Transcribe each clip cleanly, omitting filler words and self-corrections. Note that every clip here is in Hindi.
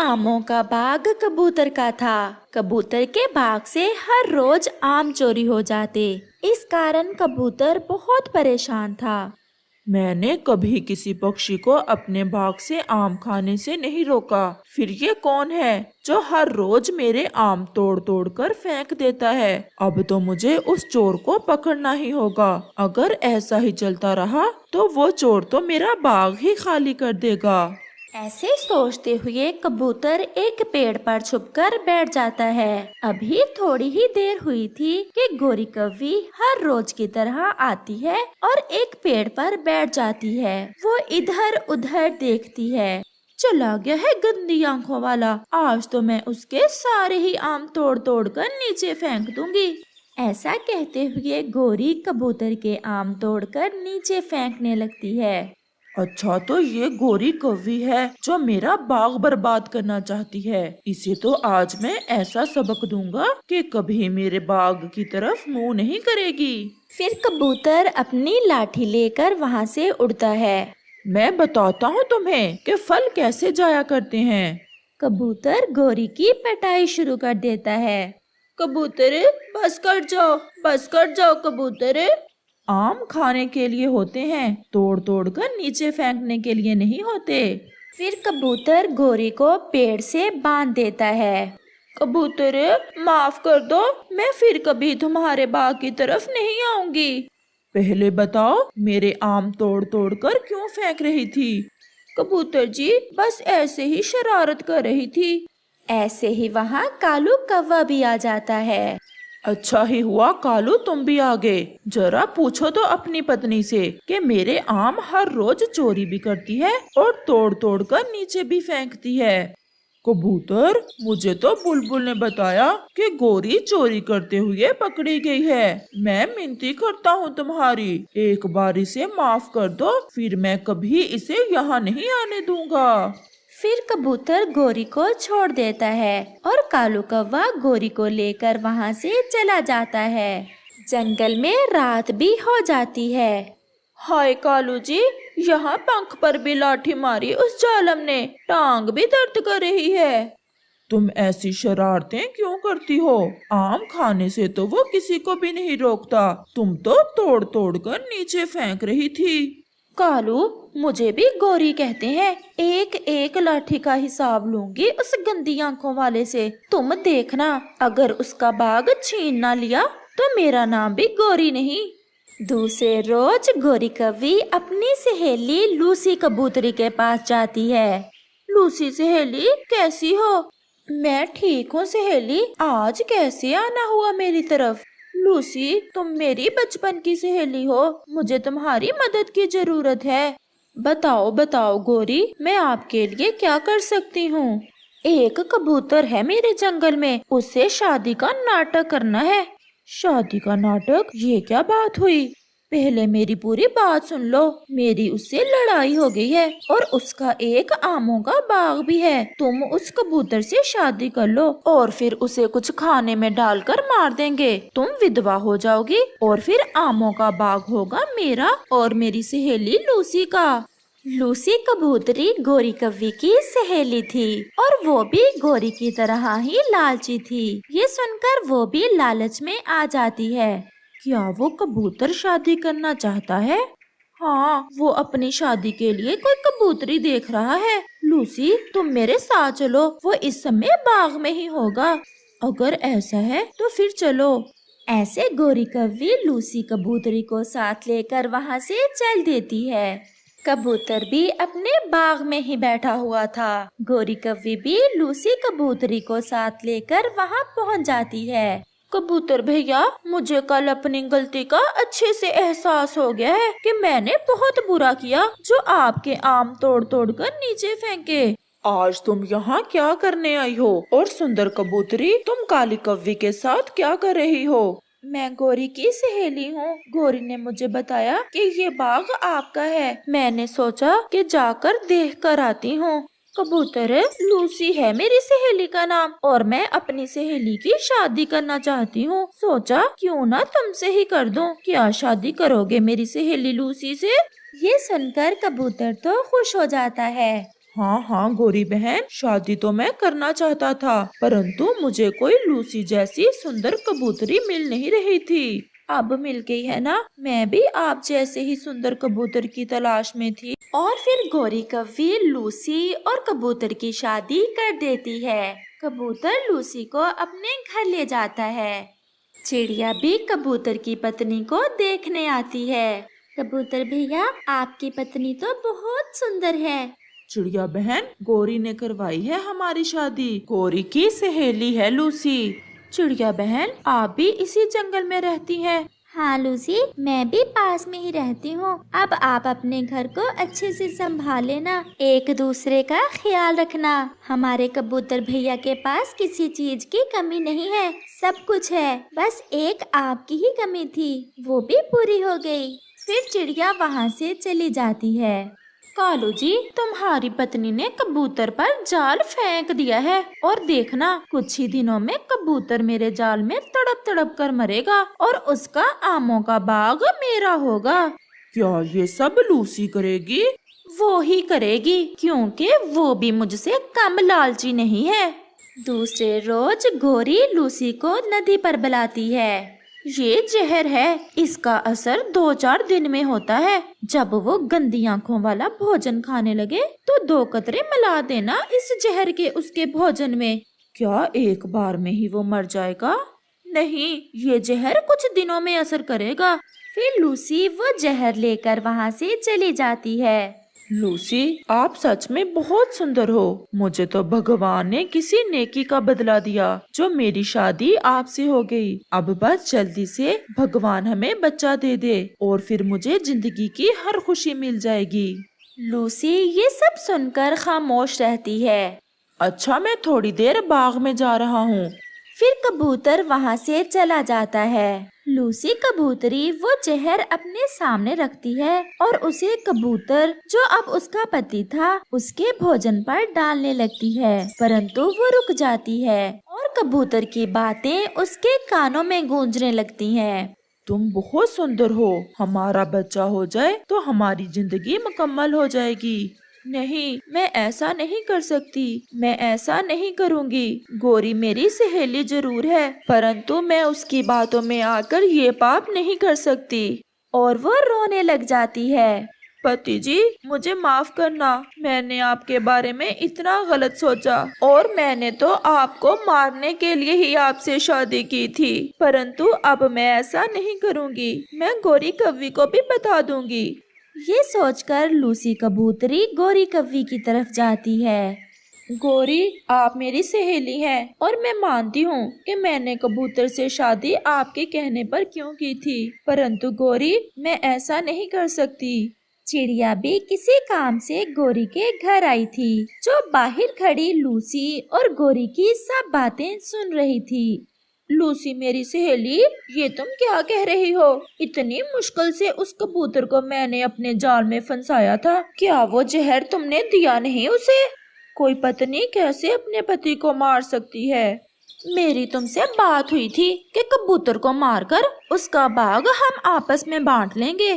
आमों का बाग कबूतर का था। कबूतर के बाग से हर रोज आम चोरी हो जाते। इस कारण कबूतर बहुत परेशान था। मैंने कभी किसी पक्षी को अपने बाग से आम खाने से नहीं रोका। फिर ये कौन है जो हर रोज मेरे आम तोड़ तोड़ कर फेंक देता है? अब तो मुझे उस चोर को पकड़ना ही होगा। अगर ऐसा ही चलता रहा तो वो चोर तो मेरा बाग ही खाली कर देगा। ऐसे सोचते हुए कबूतर एक पेड़ पर छुपकर बैठ जाता है। अभी थोड़ी ही देर हुई थी कि गोरी कौवी हर रोज की तरह आती है और एक पेड़ पर बैठ जाती है। वो इधर उधर देखती है। चला गया है गंदी आंखों वाला, आज तो मैं उसके सारे ही आम तोड़ तोड़ कर नीचे फेंक दूंगी। ऐसा कहते हुए गोरी कबूतर के आम तोड़कर नीचे फेंकने लगती है। अच्छा, तो ये गोरी कौवी है जो मेरा बाग बर्बाद करना चाहती है। इसे तो आज मैं ऐसा सबक दूंगा कि कभी मेरे बाग की तरफ मुंह नहीं करेगी। फिर कबूतर अपनी लाठी लेकर वहाँ से उड़ता है। मैं बताता हूँ तुम्हें कि फल कैसे जाया करते हैं। कबूतर गोरी की पिटाई शुरू कर देता है। कबूतर बस कर जाओ कबूतर। आम खाने के लिए होते हैं, तोड़ तोड़ कर नीचे फेंकने के लिए नहीं होते। फिर कबूतर गोरी को पेड़ से बांध देता है। कबूतर माफ कर दो, मैं फिर कभी तुम्हारे बाग की तरफ नहीं आऊंगी। पहले बताओ, मेरे आम तोड़ तोड़ कर क्यों फेंक रही थी? कबूतर जी, बस ऐसे ही शरारत कर रही थी। ऐसे ही वहाँ कालू कौवा भी आ जाता है। अच्छा ही हुआ कालू तुम भी आ गए। जरा पूछो तो अपनी पत्नी से कि मेरे आम हर रोज चोरी भी करती है और तोड़ तोड़ कर नीचे भी फेंकती है। कबूतर, मुझे तो बुलबुल ने बताया कि गोरी चोरी करते हुए पकड़ी गई है। मैं मिनती करता हूँ तुम्हारी, एक बार इसे माफ कर दो, फिर मैं कभी इसे यहाँ नहीं आने दूंगा। फिर कबूतर गोरी को छोड़ देता है और कालू कौवा गोरी को लेकर वहाँ से चला जाता है। जंगल में रात भी हो जाती है। हाय कालू जी, यहाँ पंख पर भी लाठी मारी उस जालम ने, टांग भी दर्द कर रही है। तुम ऐसी शरारतें क्यों करती हो? आम खाने से तो वो किसी को भी नहीं रोकता, तुम तो तोड़ तोड़ कर नीचे फेंक रही थी। कालू, मुझे भी गोरी कहते हैं। एक एक लाठी का हिसाब लूंगी उस गंदी आंखों वाले से। तुम देखना, अगर उसका बाग छीन ना लिया तो मेरा नाम भी गोरी नहीं। दूसरे रोज गोरी कौवी अपनी सहेली लूसी कबूतरी के पास जाती है। लूसी सहेली, कैसी हो? मैं ठीक हूँ सहेली, आज कैसे आना हुआ मेरी तरफ? लूसी, तुम मेरी बचपन की सहेली हो, मुझे तुम्हारी मदद की जरूरत है। बताओ बताओ गोरी, मैं आपके लिए क्या कर सकती हूँ? एक कबूतर है मेरे जंगल में, उससे शादी का नाटक करना है। शादी का नाटक? ये क्या बात हुई? पहले मेरी पूरी बात सुन लो। मेरी उससे लड़ाई हो गई है और उसका एक आमों का बाग भी है। तुम उस कबूतर से शादी कर लो और फिर उसे कुछ खाने में डालकर मार देंगे। तुम विधवा हो जाओगी और फिर आमों का बाग होगा मेरा और मेरी सहेली लूसी का। लूसी कबूतरी गोरी कौवी की सहेली थी और वो भी गोरी की तरह ही लालची थी। ये सुनकर वो भी लालच में आ जाती है। क्या वो कबूतर शादी करना चाहता है? हाँ, वो अपनी शादी के लिए कोई कबूतरी देख रहा है। लूसी, तुम मेरे साथ चलो, वो इस समय बाग में ही होगा। अगर ऐसा है तो फिर चलो। ऐसे गोरी कौवी लूसी कबूतरी को साथ लेकर वहाँ से चल देती है। कबूतर भी अपने बाग में ही बैठा हुआ था। गोरी कौवी भी लूसी कबूतरी को साथ लेकर वहाँ पहुँच जाती है। कबूतर भैया, मुझे कल अपनी गलती का अच्छे से एहसास हो गया है कि मैंने बहुत बुरा किया जो आपके आम तोड़ तोड़ कर नीचे फेंके। आज तुम यहाँ क्या करने आई हो? और सुंदर कबूतरी, तुम काली कौवी के साथ क्या कर रही हो? मैं गोरी की सहेली हूँ। गोरी ने मुझे बताया कि ये बाग आपका है। मैंने सोचा कि जाकर देख कर आती हूँ। कबूतर, लूसी है मेरी सहेली का नाम और मैं अपनी सहेली की शादी करना चाहती हूँ। सोचा क्यों ना तुमसे ही कर दूं। क्या शादी करोगे मेरी सहेली लूसी से? ये सुनकर कबूतर तो खुश हो जाता है। हाँ हाँ गोरी बहन, शादी तो मैं करना चाहता था, परंतु मुझे कोई लूसी जैसी सुंदर कबूतरी मिल नहीं रही थी। अब मिल गई है ना, मैं भी आप जैसे ही सुंदर कबूतर की तलाश में थी। और फिर गोरी कव्वी लूसी और कबूतर की शादी कर देती है। कबूतर लूसी को अपने घर ले जाता है। चिड़िया भी कबूतर की पत्नी को देखने आती है। कबूतर भैया, आपकी पत्नी तो बहुत सुंदर है। चिड़िया बहन, गोरी ने करवाई है हमारी शादी, गोरी की सहेली है लूसी। चिड़िया बहन, आप भी इसी जंगल में रहती हैं? हाँ लूसी, मैं भी पास में ही रहती हूँ। अब आप अपने घर को अच्छे से संभाल लेना, एक दूसरे का ख्याल रखना। हमारे कबूतर भैया के पास किसी चीज की कमी नहीं है, सब कुछ है, बस एक आपकी ही कमी थी, वो भी पूरी हो गई। फिर चिड़िया वहाँ से चली जाती है। कालू जी, तुम्हारी पत्नी ने कबूतर पर जाल फेंक दिया है, और देखना कुछ ही दिनों में कबूतर मेरे जाल में तड़प तड़प कर मरेगा और उसका आमों का बाग मेरा होगा। क्या ये सब लूसी करेगी? वो ही करेगी, क्योंकि वो भी मुझसे कम लालची नहीं है। दूसरे रोज गोरी लूसी को नदी पर बुलाती है। ये जहर है, इसका असर 2-4 दिन में होता है। जब वो गंदी आंखों वाला भोजन खाने लगे तो 2 कतरे मिला देना इस जहर के उसके भोजन में। क्या एक बार में ही वो मर जाएगा? नहीं, ये जहर कुछ दिनों में असर करेगा। फिर लूसी वो जहर लेकर वहाँ से चली जाती है। लूसी, आप सच में बहुत सुंदर हो। मुझे तो भगवान ने किसी नेकी का बदला दिया जो मेरी शादी आपसे हो गई। अब बस जल्दी से भगवान हमें बच्चा दे दे और फिर मुझे जिंदगी की हर खुशी मिल जाएगी। लूसी ये सब सुनकर खामोश रहती है। अच्छा, मैं थोड़ी देर बाग में जा रहा हूँ। फिर कबूतर वहाँ से चला जाता है। लूसी कबूतरी वो जहर अपने सामने रखती है और उसे कबूतर जो अब उसका पति था उसके भोजन पर डालने लगती है, परंतु वो रुक जाती है और कबूतर की बातें उसके कानों में गूंजने लगती हैं। तुम बहुत सुंदर हो, हमारा बच्चा हो जाए तो हमारी जिंदगी मुकम्मल हो जाएगी। नहीं, मैं ऐसा नहीं कर सकती, मैं ऐसा नहीं करूँगी। गोरी मेरी सहेली जरूर है, परंतु मैं उसकी बातों में आकर ये पाप नहीं कर सकती। और वो रोने लग जाती है। पति जी, मुझे माफ करना, मैंने आपके बारे में इतना गलत सोचा और मैंने तो आपको मारने के लिए ही आपसे शादी की थी, परंतु अब मैं ऐसा नहीं करूँगी, मैं गोरी कव्वी को भी बता दूंगी। ये सोचकर लूसी कबूतरी गोरी कव्वी की तरफ जाती है। गोरी, आप मेरी सहेली हैं और मैं मानती हूँ कि मैंने कबूतर से शादी आपके कहने पर क्यों की थी, परंतु गोरी मैं ऐसा नहीं कर सकती। चिड़िया भी किसी काम से गोरी के घर आई थी, जो बाहर खड़ी लूसी और गोरी की सब बातें सुन रही थी। लूसी मेरी सहेली, ये तुम क्या कह रही हो? इतनी मुश्किल से उस कबूतर को मैंने अपने जाल में फंसाया था, क्या वो जहर तुमने दिया नहीं उसे? कोई पत्नी कैसे अपने पति को मार सकती है? मेरी तुमसे बात हुई थी कि कबूतर को मारकर उसका बाग हम आपस में बांट लेंगे।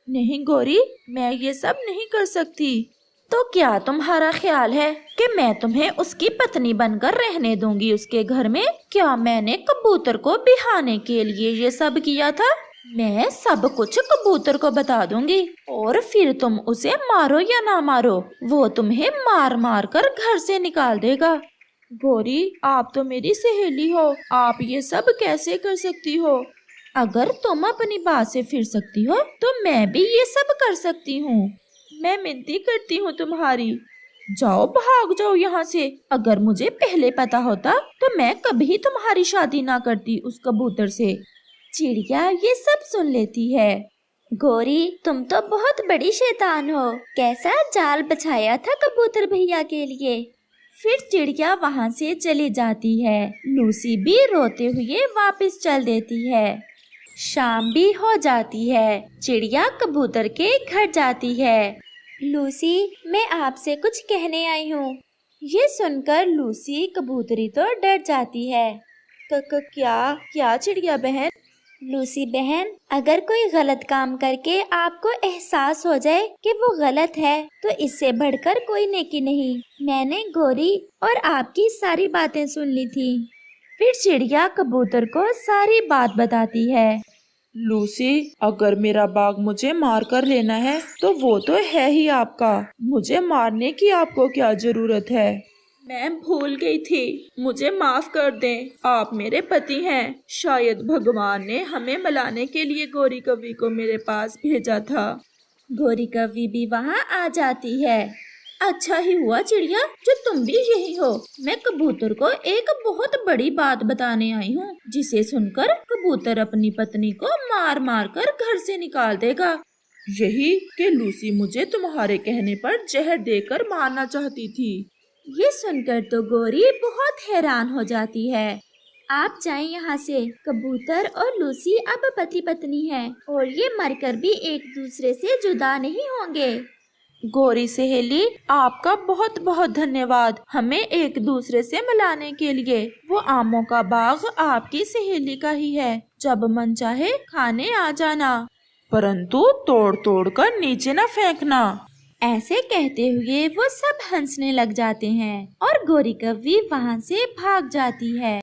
नहीं गोरी, मैं ये सब नहीं कर सकती। तो क्या तुम्हारा ख्याल है कि मैं तुम्हें उसकी पत्नी बनकर रहने दूंगी उसके घर में? क्या मैंने कबूतर को बिहाने के लिए ये सब किया था? मैं सब कुछ कबूतर को बता दूंगी और फिर तुम उसे मारो या ना मारो, वो तुम्हें मार मार कर घर से निकाल देगा। गोरी, आप तो मेरी सहेली हो, आप ये सब कैसे कर सकती हो? अगर तुम अपनी बात से फिर सकती हो तो मैं भी ये सब कर सकती हूँ। मैं मिन्नती करती हूँ तुम्हारी, जाओ, भाग जाओ यहाँ से। अगर मुझे पहले पता होता तो मैं कभी तुम्हारी शादी ना करती उस कबूतर से। चिड़िया ये सब सुन लेती है। गोरी, तुम तो बहुत बड़ी शैतान हो, कैसा जाल बिछाया था कबूतर भैया के लिए। फिर चिड़िया वहाँ से चली जाती है। लूसी भी रोते हुए वापस चल देती है। शाम भी हो जाती है। चिड़िया कबूतर के घर जाती है। लूसी, मैं आपसे कुछ कहने आई हूँ। ये सुनकर लूसी कबूतरी तो डर जाती है। क्या चिड़िया बहन? लूसी बहन, अगर कोई गलत काम करके आपको एहसास हो जाए कि वो गलत है तो इससे बढ़कर कोई नेकी नहीं। मैंने गोरी और आपकी सारी बातें सुन ली थी। फिर चिड़िया कबूतर को सारी बात बताती है। लूसी, अगर मेरा बाग मुझे मार कर लेना है तो वो तो है ही आपका, मुझे मारने की आपको क्या जरूरत है। मैं भूल गई थी, मुझे माफ कर दें, आप मेरे पति हैं। शायद भगवान ने हमें मिलाने के लिए गोरी कवि को मेरे पास भेजा था। गोरी कवि भी वहाँ आ जाती है। अच्छा ही हुआ चिड़िया जो तुम भी यही हो। मैं कबूतर को एक बहुत बड़ी बात बताने आई हूँ, जिसे सुनकर कबूतर अपनी पत्नी को मार मार कर घर से निकाल देगा। यही कि लूसी मुझे तुम्हारे कहने पर जहर देकर मारना चाहती थी। ये सुनकर तो गोरी बहुत हैरान हो जाती है। आप जाएं यहाँ से। कबूतर और लूसी अब पति पत्नी हैं और ये मरकर भी एक दूसरे से जुदा नहीं होंगे। गोरी सहेली, आपका बहुत बहुत धन्यवाद हमें एक दूसरे से मिलाने के लिए। वो आमों का बाग आपकी सहेली का ही है, जब मन चाहे खाने आ जाना, परंतु तोड़ तोड़ कर नीचे न फेंकना। ऐसे कहते हुए वो सब हंसने लग जाते हैं और गोरी कव्वी वहाँ से भाग जाती है।